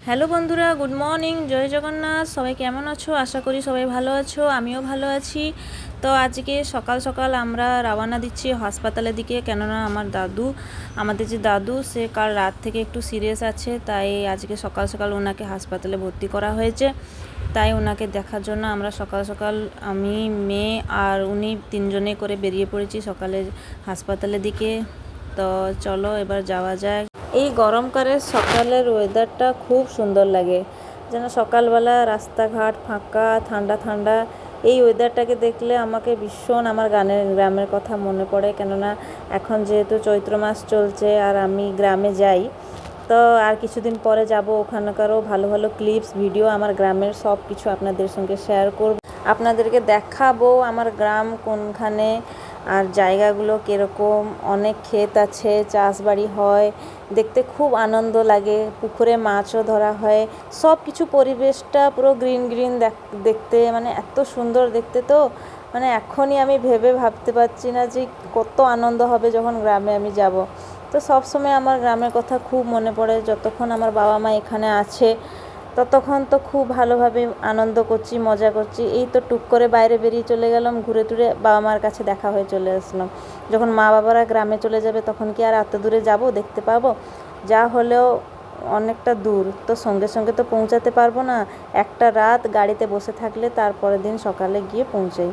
Hello বন্ধুরা, good morning, জয় জগন্নাথ। সবাই কেমন আছো? আশা করি সবাই ভালো আছো, আমিও ভালো আছি। তো আজকে সকাল সকাল আমরা রওনা দিচ্ছি হাসপাতালের দিকে, কেননা আমাদের যে দাদু সে কাল রাত থেকে একটু সিরিয়াস আছে, তাই আজকে সকাল সকাল ওনাকে হাসপাতালে ভর্তি করা হয়েছে। তাই ওনাকে দেখার জন্য আমরা সকাল সকাল আমি, মেয়ে আর উনি তিনজনে করে বেরিয়ে পড়েছি সকালে হাসপাতালের দিকে। তো চলো এবার যাওয়া যায়। এই গরমকালের সকালের ওয়েদারটা খুব সুন্দর লাগে, যেন সকালবেলা রাস্তাঘাট ফাঁকা, ঠান্ডা ঠান্ডা। এই ওয়েদারটাকে দেখলে আমাকে ভীষণ আমার গ্রামের কথা মনে পড়ে, কেননা এখন যেহেতু চৈত্র মাস চলছে আর আমি গ্রামে যাই, তো আর কিছুদিন পরে যাব। ওখানকারও ভালো ভালো ক্লিপস ভিডিও আমার গ্রামের সব কিছু আপনাদের সঙ্গে শেয়ার করব, আপনাদেরকে দেখাবো আমার গ্রাম কোনখানে আর জায়গাগুলো কীরকম। অনেক ক্ষেত আছে, চাষবাড়ি হয়, দেখতে খুব আনন্দ লাগে। পুকুরে মাছও ধরা হয়, সব কিছু পরিবেশটা পুরো গ্রিন গ্রিন দেখতে, মানে এত সুন্দর দেখতে। তো মানে এখনই আমি ভাবতে পারছি না যে কত আনন্দ হবে যখন গ্রামে আমি যাব। তো সবসময় আমার গ্রামের কথা খুব মনে পড়ে, যতক্ষণ আমার বাবা মা এখানে আছে ততক্ষণ তো খুব ভালোভাবে আনন্দ করছি, মজা করছি। এই তো টুক করে বাইরে বেরিয়ে চলে গেলাম, ঘুরে টুরে বাবা মার কাছে দেখা হয়ে চলে আসলাম। যখন মা বাবারা গ্রামে চলে যাবে তখন কি আর এত দূরে যাব, দেখতে পাবো? যা হলেও অনেকটা দূর, তো সঙ্গে সঙ্গে তো পৌঁছাতে পারবো না। একটা রাত গাড়িতে বসে থাকলে তারপরের দিন সকালে গিয়ে পৌঁছাই।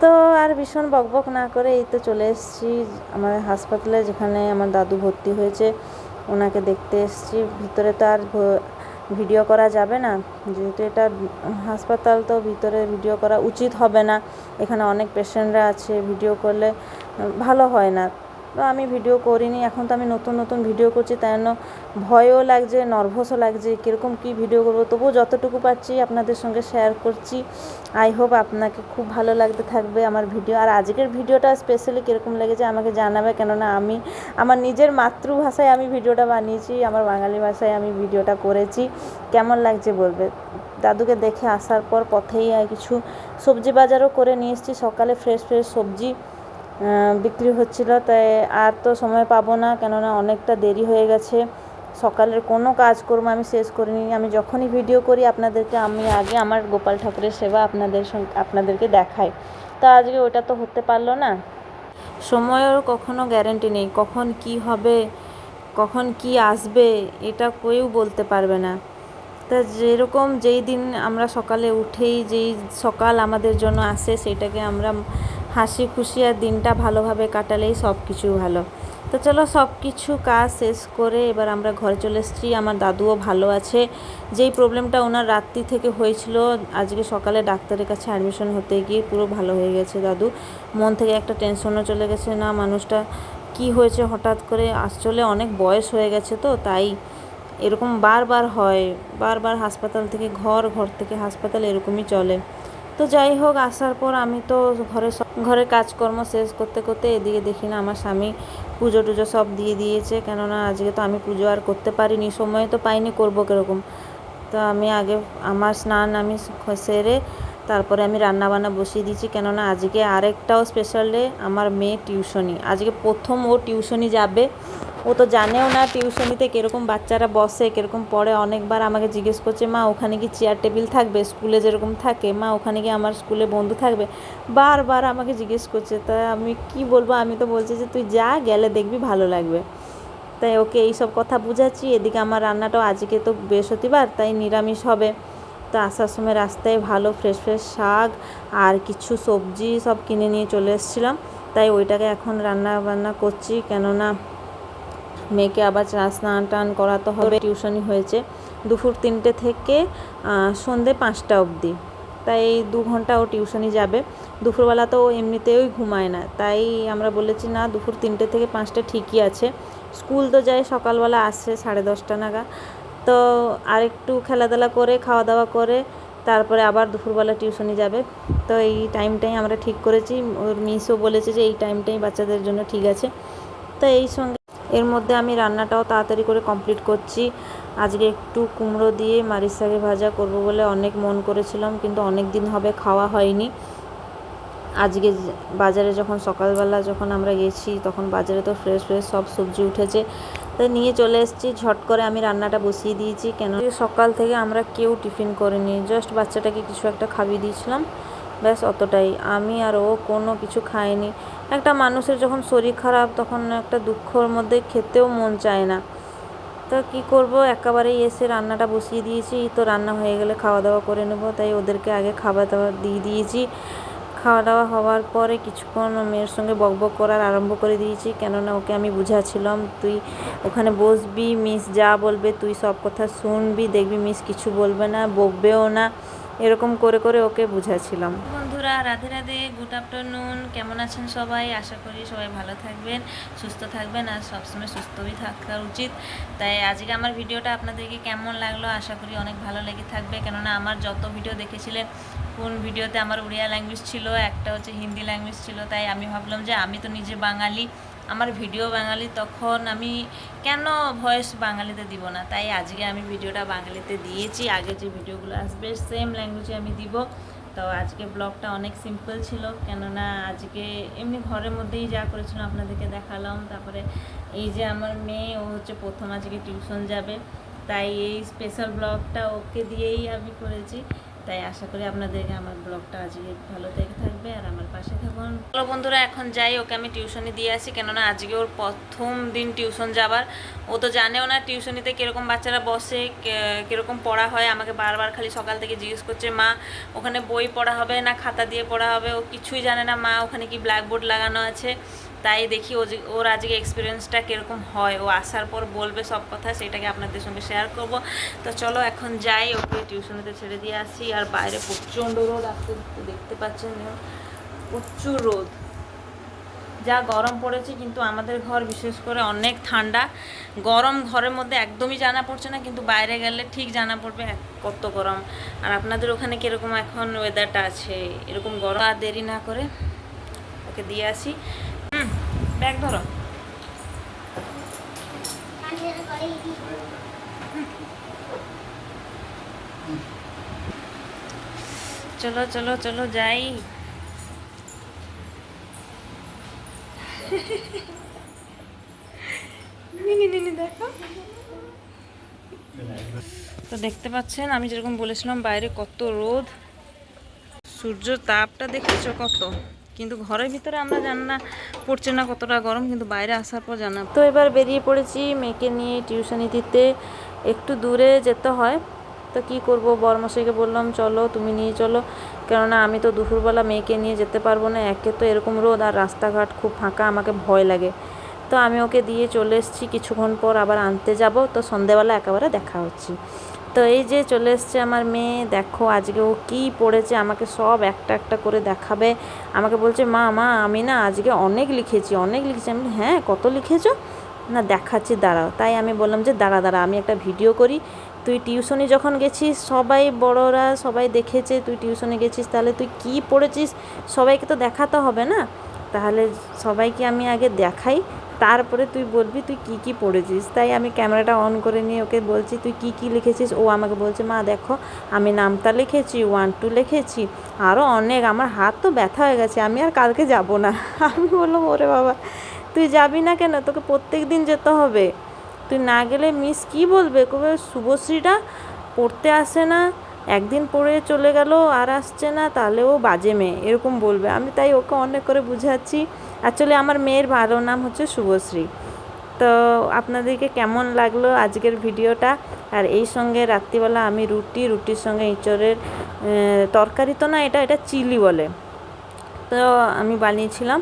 তো আর ভীষণ বকবক না করে এই তো চলে এসেছি আমাদের হাসপাতালে, যেখানে আমার দাদু ভর্তি হয়েছে। ওনাকে দেখতে এসেছি। ভিতরে তো আর ভিডিও করা যাবে না, যেহেতু এটা হাসপাতাল, তো ভিতরে ভিডিও করা উচিত হবে না। এখানে অনেক পেশেন্টরা আছে, ভিডিও করলে ভালো হয় না। তো আমি ভিডিও করিনি। এখন তো আমি নতুন নতুন ভিডিও করছি, তাই জন্য ভয়ও লাগছে, নার্ভাসও লাগছে, কীরকম কী ভিডিও করবো। তবুও যতটুকু পারছি আপনাদের সঙ্গে শেয়ার করছি। আই হোপ আপনাকে খুব ভালো লাগতে থাকবে আমার ভিডিও। আর আজকের ভিডিওটা স্পেশালি কীরকম লেগেছে আমাকে জানাবে, কেননা আমি আমার নিজের মাতৃভাষায় আমি ভিডিওটা বানিয়েছি, আমার বাঙালি ভাষায় আমি ভিডিওটা করেছি। কেমন লাগছে বলবে। দাদুকে দেখে আসার পর পথেই কিছু সবজি বাজারও করে নিয়ে এসেছি। সকালে ফ্রেশ ফ্রেশ সবজি বিক্রি হচ্ছিল, তাই আর তো সময় পাবো না, কেননা অনেকটা দেরি হয়ে গেছে। সকালের কোনো কাজকর্ম আমি শেষ করিনি। আমি যখনই ভিডিও করি আপনাদেরকে আমি আগে আমার গোপাল ঠাকুরের সেবা আপনাদেরকে দেখাই। তো আজকে ওটা তো হতে পারলো না। সময়ের কখনো গ্যারেন্টি নেই, কখন কি হবে, কখন কি আসবে, এটা কেউ বলতে পারবে না। তা যেরকম যেই দিন আমরা সকালে উঠেই যেই সকাল আমাদের জন্য আসে, সেটাকে আমরা হাসি খুশি আর দিনটা ভালোভাবে কাটালেই সব কিছু ভালো। তো চলো সব কিছু কাজ শেষ করে এবার আমরা ঘরে চলে এসেছি। আমার দাদুও ভালো আছে। যেই প্রবলেমটা ওনার রাত্রি থেকে হয়েছিল, আজকে সকালে ডাক্তারের কাছে অ্যাডমিশন হতে গিয়ে পুরো ভালো হয়ে গেছে দাদু। মন থেকে একটা টেনশনও চলে গেছে, না মানুষটা কি হয়েছে হঠাৎ করে। আসলে অনেক বয়স হয়ে গেছে, তো তাই এরকম বারবার হয়, বারবার হাসপাতাল থেকে ঘর, ঘর থেকে হাসপাতাল, এরকমই চলে। তো যাই হোক, আসার পর আমি তো ঘরের কাজকর্ম শেষ করতে করতে এদিকে দেখি না আমার স্বামী পুজো টুজো সব দিয়ে দিয়েছে, কেননা আজকে তো আমি পুজো আর করতে পারিনি, সময় তো পাইনি, করবো কীরকম। তো আমি আগে আমার স্নান আমি সেরে তারপরে আমি রান্নাবান্না বসিয়ে দিয়েছি, কেননা আজকে আরেকটাও স্পেশাল ডে, আমার মেয়ে টিউশনি। আজকে প্রথম ও টিউশনি যাবে। ও তো জানেও না টিউশনিতে কীরকম বাচ্চারা বসে, কীরকম পড়ে। অনেকবার আমাকে জিজ্ঞেস করছে, মা ওখানে কি চেয়ার টেবিল থাকবে স্কুলে যেরকম থাকে, মা ওখানে কি আমার স্কুলে বন্ধু থাকবে, বারবার আমাকে জিজ্ঞেস করছে। তাই আমি কি বলবো, আমি তো বলছি যে তুই যা, গেলে দেখবি ভালো লাগবে। তাই ওকে এইসব কথা বুঝাচ্ছি। এদিকে আমার রান্নাটাও, আজকে তো বৃহস্পতিবার, তাই নিরামিষ হবে। তো আসার সময় রাস্তায় ভালো ফ্রেশ ফ্রেশ শাক আর কিছু সবজি সব কিনে নিয়ে চলে এসেছিলাম, তাই ওইটাকে এখন রান্না বান্না করছি, কেননা মেয়েকে আবার স্নান টান করাতে হবে। টিউশনি হয়েছে দুপুর 3টে থেকে সন্ধ্যে 5টা অবধি, তাই 2 ঘন্টা ও টিউশনি যাবে। দুপুরবেলা তো ও এমনিতেই ঘুমায় না, তাই আমরা বলেছি না, দুপুর 3টে থেকে 5টা ঠিকই আছে। স্কুল তো যায় সকালবেলা, আসে 10:30 নাগাদ। তো আরেকটু খেলাধুলা করে খাওয়া দাওয়া করে তারপরে আবার দুপুরবেলা টিউশনি যাবে। তো এই টাইমটাই আমরা ঠিক করেছি, ওর মিসও বলেছে যে এই টাইমটাই বাচ্চাদের জন্য ঠিক আছে। তো এই সঙ্গে এর মধ্যে আমি রান্নাটাও তাড়াতাড়ি করে কমপ্লিট করছি। আজকে একটু কুমড়ো দিয়ে মারিচ শাকের ভাজা করব বলে অনেক মন করেছিলাম, কিন্তু অনেক দিন হবে খাওয়া হয়নি। আজকে বাজারে যখন সকালবেলা যখন আমরা গেছি, তখন বাজারে তো ফ্রেশ ফ্রেশ সব সবজি উঠেছে। তাই নিয়ে চলে এসেছি। ঝট করে আমি রান্নাটা বসিয়ে দিয়েছি, কেন সকাল থেকে আমরা কেউ টিফিন করিনি, জাস্ট বাচ্চাটাকে কিছু একটা খাইয়ে দিয়েছিলাম, ব্যাস অতটাই। আমি আর ও কোনো কিছু খাইনি। একটা মানুষের যখন শরীর খারাপ তখন একটা দুঃখর মধ্যে খেতেও মন চায় না, তো কী করব, একেবারেই এসে রান্নাটা বসিয়ে দিয়েছি। তো রান্না হয়ে গেলে খাওয়া দাওয়া করে নেব, তাই ওদেরকে আগে খাবার দাবার দিয়ে দিয়েছি। খাওয়া দাওয়া হওয়ার পরে কিছুক্ষণ মেয়ের সঙ্গে বকবক করার আরম্ভ করে দিয়েছি, কেননা ওকে আমি বুঝাচ্ছিলাম তুই ওখানে বসবি, মিস যা বলবে তুই সব কথা শুনবি, দেখবি মিস কিছু বলবে না, বকবেও না, এরকম করে করে ওকে বুঝাচ্ছিলাম। বন্ধুরা রাধে রাধে, গুড আফটারনুন। কেমন আছেন সবাই? আশা করি সবাই ভালো থাকবেন, সুস্থ থাকবেন, আর সবসময় সুস্থই থাকা উচিত। তাই আজকে আমার ভিডিওটা আপনাদেরকে কেমন লাগলো আশা করি অনেক ভালো লেগে থাকবে, কেননা আমার যত ভিডিও দেখেছিলেন কোন ভিডিওতে আমার উড়িয়া ল্যাঙ্গুয়েজ ছিল, একটা হচ্ছে হিন্দি ল্যাঙ্গুয়েজ ছিল। তাই আমি ভাবলাম যে আমি তো নিজে বাঙালি, আমার ভিডিও বাঙালি, তখন আমি কেন ভয়েস বাঙালিতে দিব না। তাই আজকে আমি ভিডিওটা বাঙালিতে দিয়েছি, আগে যে ভিডিওগুলো আসবে সেম ল্যাঙ্গুয়েজে আমি দিব। তো আজকে ব্লগটা অনেক সিম্পল ছিল, কেননা আজকে এমনি ঘরের মধ্যেই যা করেছিলাম আপনাদেরকে দেখালাম। তারপরে এই যে আমার মেয়ে, ও হচ্ছে প্রথম আজকে টিউশন যাবে, তাই এই স্পেশাল ব্লগটা ওকে দিয়েই আমি করেছি। তাই আশা করি আপনাদেরকে আমার ব্লগটা আজকে ভালো থেকে থাকবে আর আমার পাশে থাকুন। চলো বন্ধুরা এখন যাই, ওকে আমি টিউশনি দিয়ে আসি, কেননা আজকে ওর প্রথম দিন টিউশন যাবার। ও তো জানেও না টিউশনিতে কীরকম বাচ্চারা বসে, কীরকম পড়া হয়। আমাকে বারবার খালি সকাল থেকে জিজ্ঞেস করছে, মা ওখানে বই পড়া হবে না খাতা দিয়ে পড়া হবে। ও কিছুই জানে না, মা ওখানে কি ব্ল্যাকবোর্ড লাগানো আছে। তাই দেখি ওর আজকে এক্সপিরিয়েন্সটা কীরকম হয়, ও আসার পর বলবে সব কথা, সেটাকে আপনাদের সঙ্গে শেয়ার করব। তো চলো এখন যাই, ওকে টিউশনিতে ছেড়ে দিয়ে আসি। আর বাইরে প্রচণ্ড রোদ, দেখতে পাচ্ছেন প্রচুর রোদ, যা গরম পড়েছে। কিন্তু আমাদের ঘর বিশেষ করে অনেক ঠান্ডা, গরম ঘরের মধ্যে একদমই জানা পড়ছে না, কিন্তু বাইরে গেলে ঠিক জানা পড়বে কত গরম। আর আপনাদের ওখানে কীরকম এখন ওয়েদারটা আছে, এরকম গরম। আর দেরি না করে ওকে দিয়ে আসি। ব্যাগ ধরো। চলো চলো চলো যাই। দেখো তো দেখতে পাচ্ছেন আমি যেরকম বলেছিলাম বাইরে কত রোদ, সূর্য তাপটা দেখেছো কত, কিন্তু ঘরের ভিতরে আমরা জানি না পড়ছে না কতটা গরম, কিন্তু বাইরে আসার পর জানা। তো এবার বেরিয়ে পড়েছি মেয়েকে নিয়ে টিউশনি দিতে, একটু দূরে যেতে হয়। তো কী করবো, বরমশাইকে বললাম চলো তুমি নিয়ে চলো, কেননা আমি তো দুপুরবেলা মেয়েকে নিয়ে যেতে পারবো না, একে তো এরকম রোদ আর রাস্তাঘাট খুব ফাঁকা, আমাকে ভয় লাগে। তো আমি ওকে দিয়ে চলে এসেছি, কিছুক্ষণ পর আবার আনতে যাব। তো সন্ধেবেলা একেবারে দেখা হচ্ছে। তো এই যে চলে এসছে আমার মেয়ে, দেখো আজকে ও কী পড়েছে, আমাকে সব একটা একটা করে দেখাবে। আমাকে বলছে মা মা আমি না আজকে অনেক লিখেছি। আমি হ্যাঁ কত লিখেছো, না দেখাচ্ছি দাঁড়াও। তাই আমি বললাম যে দাঁড়া আমি একটা ভিডিও করি। তুই টিউশনি যখন গেছিস সবাই বড়রা সবাই দেখেছে তুই টিউশনে গেছিস, তাহলে তুই কী পড়েছিস সবাইকে তো দেখাতে হবে না, তাহলে সবাইকে আমি আগে দেখাই, তারপরে তুই বলবি তুই কী কী পড়েছিস। তাই আমি ক্যামেরাটা অন করে নিয়ে ওকে বলছি তুই কী কী লিখেছিস। ও আমাকে বলছে মা দেখো আমি নামতা লিখেছি, 1 2 লিখেছি, আরও অনেক, আমার হাত তো ব্যথা হয়ে গেছে, আমি আর কালকে যাব না। আমি বললাম ওরে বাবা তুই যাবি না কেন, তোকে প্রত্যেক দিন যেতে হবে, তুই না গেলে মিস কী বলবে, কবে শুভশ্রীটা পড়তে আসে না, একদিন পড়ে চলে গেল আর আসছে না, তাহলে ও বাজে মেয়ে এরকম বলবে। আমি তাই ওকে অনেক করে বুঝাচ্ছি। অ্যাকচুয়ালি আমার মেয়ের ভালো নাম হচ্ছে শুভশ্রী। তো আপনাদেরকে কেমন লাগলো আজকের ভিডিওটা। আর এই সঙ্গে রাত্রিবেলা আমি রুটির সঙ্গে এঁচড়ের তরকারি তো না, এটা চিলি বলে, তো আমি বানিয়েছিলাম,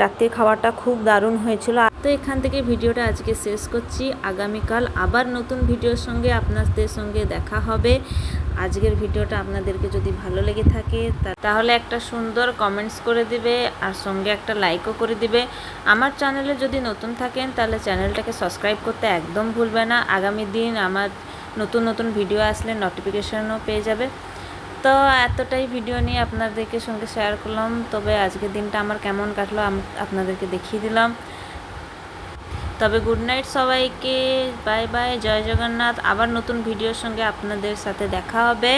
রাত্রির খাবারটা খুব দারুণ হয়েছিল। তো এখান থেকে ভিডিওটা আজকে শেষ করছি, আগামীকাল আবার নতুন ভিডিওর সঙ্গে আপনাদের সঙ্গে দেখা হবে। আজকের ভিডিওটা আপনাদেরকে যদি ভালো লেগে থাকে তাহলে একটা সুন্দর কমেন্টস করে দিবে, আর সঙ্গে একটা লাইকও করে দিবে। আমার চ্যানেলে যদি নতুন থাকেন তাহলে চ্যানেলটাকে সাবস্ক্রাইব করতে একদম ভুলবে না, আগামী দিন আমার নতুন ভিডিও আসলে নোটিফিকেশনও পেয়ে যাবে। তো এতটাই ভিডিও নিয়ে আপনাদেরকে সঙ্গে শেয়ার করলাম। তবে আজকের দিনটা আমার কেমন কাটলো আপনাদেরকে দেখিয়ে দিলাম। তবে গুড নাইট সবাইকে, বাই বাই, জয় জগন্নাথ। আবার নতুন ভিডিওর সঙ্গে আপনাদের সাথে দেখা হবে।